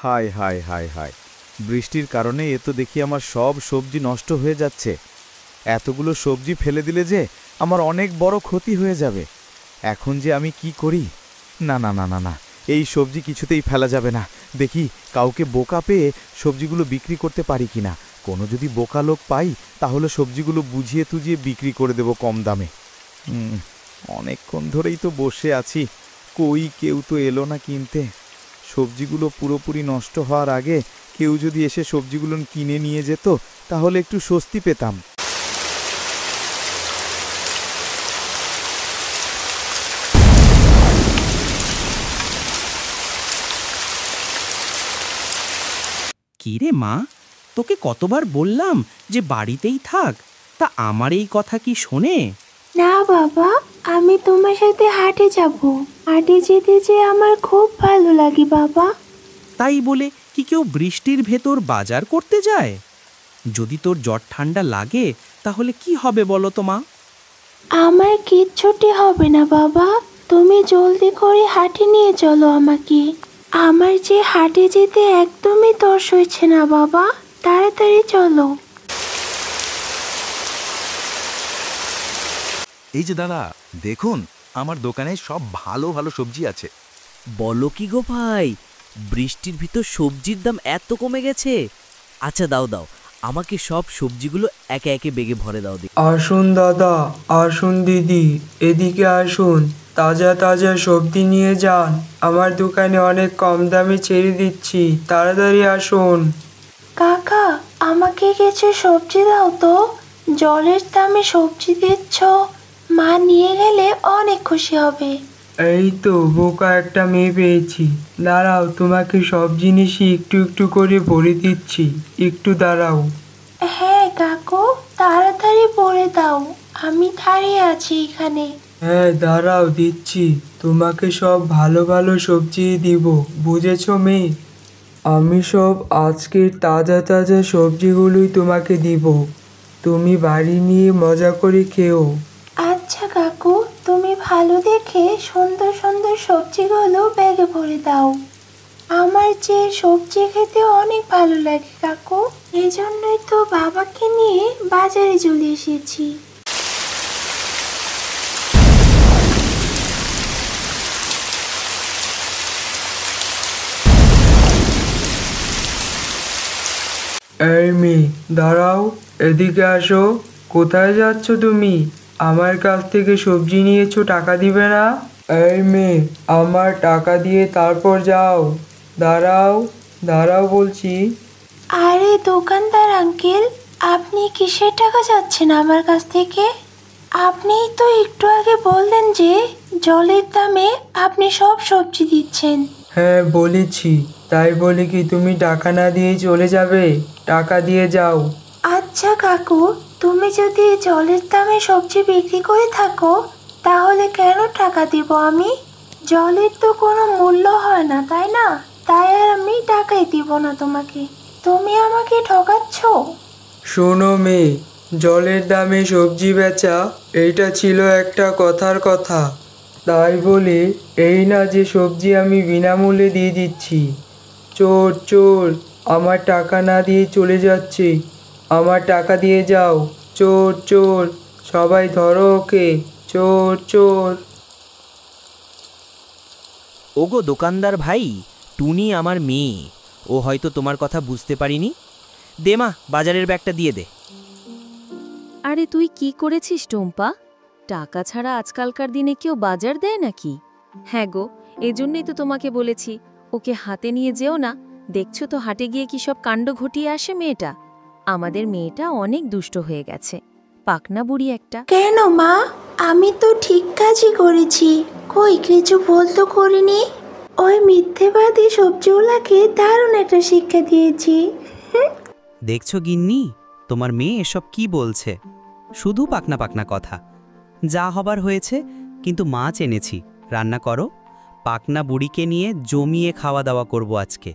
হায় হায় হায় হায়, বৃষ্টির কারণে এ তো দেখি আমার সব সবজি নষ্ট হয়ে যাচ্ছে। এতগুলো সবজি ফেলে দিলে যে আমার অনেক বড় ক্ষতি হয়ে যাবে। এখন যে আমি কি করি? না না না না না, এই সবজি কিছুতেই ফেলা যাবে না। দেখি কাউকে বোকা পেয়ে সবজিগুলো বিক্রি করতে পারি কিনা। কোনো যদি বোকা লোক পাই তাহলে সবজিগুলো বুঝিয়ে তুজিয়ে বিক্রি করে দেব কম দামে। অনেকক্ষণ ধরেই তো বসে আছি, কই কেউ তো এলো না কিনতে। সবজিগুলো পুরোপুরি নষ্ট হওয়ার আগে কেউ যদি এসে সবজিগুলো কিনে নিয়ে যেত তাহলে একটু স্বস্তি পেতাম। কি রে মা, তোকে কতবার বললাম যে বাড়িতেই থাক, তা আমার এই কথা কি শোনে? না বাবা, আমি তোমার সাথে হাটে যাব। হাটে যেতে যে আমার খুব ভালো লাগে বাবা। তাই বলে কি কেউ বৃষ্টির ভেতর বাজার করতে যায়? যদি তোর জ্বর ঠান্ডা লাগে তাহলে কি হবে বলো তো মা? আমার কিচ্ছুটি হবে না বাবা, তুমি জলদি করে হাটে নিয়ে চলো আমাকে। আমার যে হাটে যেতে একদমই তর সইছে না বাবা, তাড়াতাড়ি চলো। এই যে দাদা, দেখুন আমার দোকানে সব ভালো ভালো সবজি আছে। বলো কি গো ভাই, বৃষ্টির ভিতর সবজির দাম এত কমে গেছে? আচ্ছা দাও দাও, আমাকে সব সবজিগুলো একে একে বেগে ভরে দাও। আসুন দাদা, আসুন দিদি, এদিকে আসুন। তাজা তাজা সবজি নিয়ে যান, আমার দোকানে অনেক কম দামে ছেড়ে দিচ্ছি, তাড়াতাড়ি আসুন। কাকা, আমাকে কিছু সবজি দাও তো। জলের দামে সবজি দিচ্ছ, মা নিয়ে গেলে অনেক খুশি হবে। এই তো বোকা একটা মেয়ে পেয়েছি, দাঁড়াও, তোমাকে সব জিনিসই একটু একটু করে ভরে দিচ্ছি, একটু দাঁড়াও। হ্যাঁ কাকু, তাড়াতাড়ি পড়ে দাও, আমি দাঁড়িয়ে আছি এখানে। হ্যাঁ দাঁড়াও, দিচ্ছি। তোমাকে সব ভালো ভালো সবজি দিব, বুঝেছো মেয়ে? আমি সব আজকের তাজা তাজা সবজিগুলোই তোমাকে দিব, তুমি বাড়ি নিয়ে মজা করে খেও। আচ্ছা কাকু, তুমি ভালো দেখে সুন্দর সুন্দর সবজিগুলো ব্যাগে ভরে দাও। আমার যে সবজি খেতে অনেক ভালো লাগে কাকু, এই জন্যই তো বাবাকে নিয়ে বাজারে চলে এসেছি। এই মেয়ে, দাঁড়াও, এদিকে আসো। কোথায় যাচ্ছ তুমি? আমার কাছ থেকে সবজি নিয়েছো, টাকা দিবে না? এই মেয়ে, আমার টাকা দিয়ে তারপর যাও। দাঁড়াও, দাঁড়াও বলছি। আরে দোকানদার আঙ্কেল, আপনি কিসের টাকা চাচ্ছেন আমার কাছ থেকে? আপনিই তো একটু আগে বললেন যে জলের দামে আপনি সব সবজি দিচ্ছেন। হ্যাঁ বলেছি, তাই বলে কি তুমি টাকা না দিয়েই চলে যাবে? টাকা দিয়ে যাও। আচ্ছা কাকু, তুমি যদি জলের দামে সবজি বিক্রি করে থাকো তাহলে কেন টাকা দিব আমি? জলের তো কোনো মূল্য হয় না, তাই না? তাই আর আমি টাকাই দিব না তোমাকে। তুমি আমাকে ঠকাচ্ছ। শোনো মেয়ে, জলের দামে সবজি বেচা, এইটা ছিল একটা কথার কথা। তাই বলে এই না যে সবজি আমি বিনামূল্যে দিয়ে দিচ্ছি। চোর চোর, আমার টাকা না দিয়ে চলে যাচ্ছে, আমার টাকা দিয়ে যাও। চোর চোর, সবাই ধরো ওকে, চোর চোর। ওগো দোকানদার ভাই, টুনি আমার মেয়ে, ও হয়তো তোমার কথা বুঝতে পারিনি। দে মা, বাজারের ব্যাগটা দিয়ে দে। আরে তুই কি করেছিস টম্পা? টাকা ছাড়া আজকালকার দিনে কেউ বাজার দেয় নাকি? হ্যাঁ গো, এজন্যই তো তোমাকে বলেছি ওকে হাতে নিয়ে যেও না। দেখছো তো হাটে গিয়ে কি সব কাণ্ড ঘটিয়ে আসে মেয়েটা। আমাদের মেয়েটা অনেক দুষ্ট হয়ে গেছে, পাকনা বুড়ি একটা। কেন মা, আমি তো ঠিক কাজই করেছি, কই কিছু ভুল তো করিনি। ওই মিথ্যেবাদী সবজিওয়ালাকে দারুণ একটা শিক্ষা দিয়েছি। দেখছো গিন্নি, তোমার মেয়ে এসব কি বলছে? শুধু পাকনা পাকনা কথা। যা হবার হয়েছে, কিন্তু মাছ এনেছি, রান্না করো। পাকনা বুড়িকে নিয়ে জমিয়ে খাওয়া দাওয়া করব আজকে।